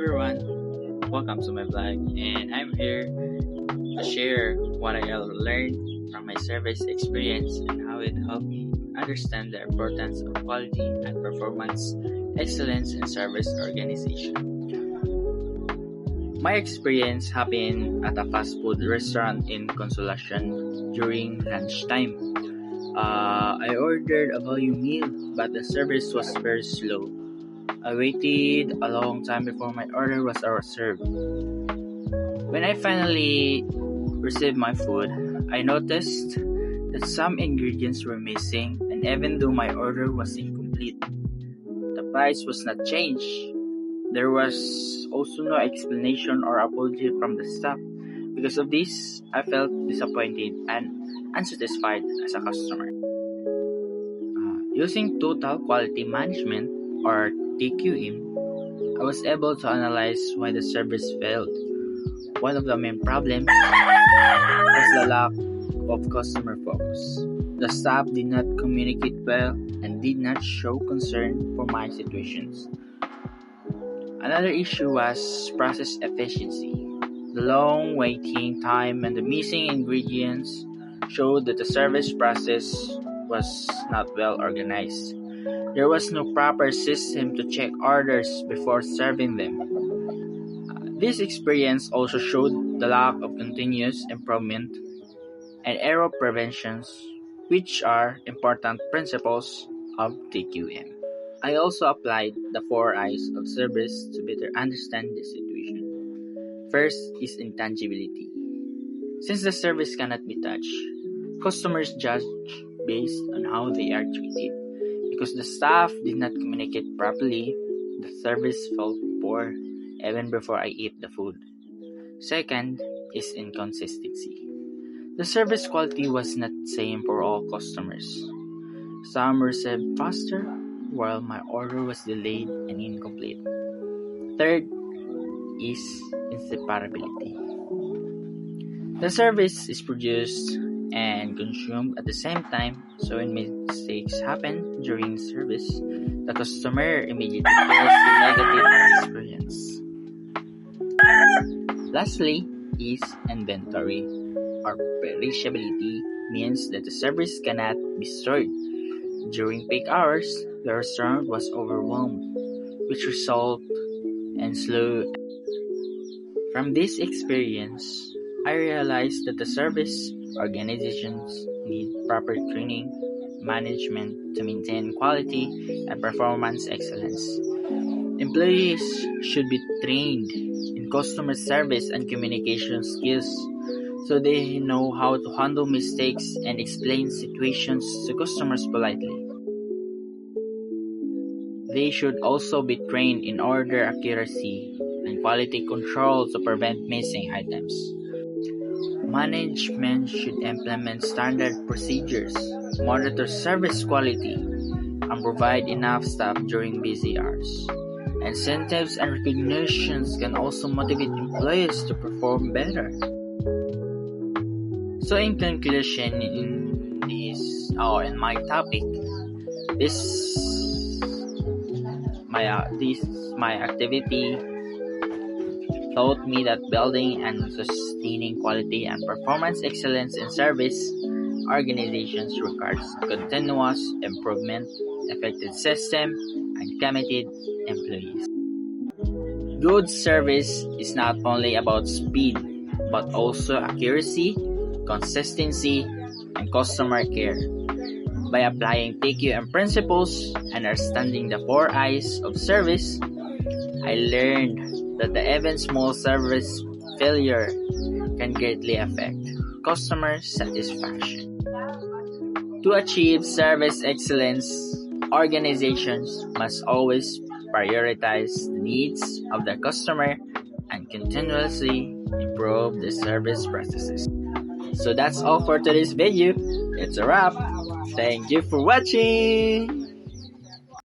everyone, welcome to my vlog, and I'm here to share what I learned from my service experience and how it helped me understand the importance of quality and performance excellence in service organization. My experience happened at a fast food restaurant in Consolacion during lunchtime. I ordered a value meal, but the service was very slow. I waited a long time before my order was served. When I finally received my food, I noticed that some ingredients were missing, and even though my order was incomplete, the price was not changed. There was also no explanation or apology from the staff. Because of this, I felt disappointed and unsatisfied as a customer. Using Total Quality Management or TQM, I was able to analyze why the service failed. One of the main problems was the lack of customer focus. The staff did not communicate well and did not show concern for my situations. Another issue was process efficiency. The long waiting time and the missing ingredients showed that the service process was not well organized. There was no proper system to check orders before serving them. This experience also showed the lack of continuous improvement and error preventions, which are important principles of TQM. I also applied the 4 I's of service to better understand the situation. First is intangibility. Since the service cannot be touched, customers judge based on how they are treated. Because the staff did not communicate properly, the service felt poor even before I ate the food. Second is inconsistency. The service quality was not the same for all customers. Some received faster, while my order was delayed and incomplete. Third is inseparability. The service is produced and consumed at the same time, so when mistakes happen during service, the customer immediately feels the negative experience. Lastly is inventory or perishability, means that the service cannot be stored. During peak hours, the restaurant was overwhelmed, which resulted in slow. From this experience, I realized that the service organizations need proper training, management to maintain quality and performance excellence. Employees should be trained in customer service and communication skills so they know how to handle mistakes and explain situations to customers politely. They should also be trained in order accuracy and quality control to prevent missing items. Management should implement standard procedures, monitor service quality, and provide enough staff during busy hours. Incentives and recognitions can also motivate employees to perform better. So in conclusion, in my topic, my activity taught me that building and sustaining quality and performance excellence in service organizations requires continuous improvement, effective system, and committed employees. Good service is not only about speed, but also accuracy, consistency, and customer care. By applying TQM principles and understanding the 4 I's of service, I learned that the even small service failure can greatly affect customer satisfaction. To achieve service excellence, organizations must always prioritize the needs of their customer and continuously improve the service processes. So that's all for today's video. It's a wrap. Thank you for watching.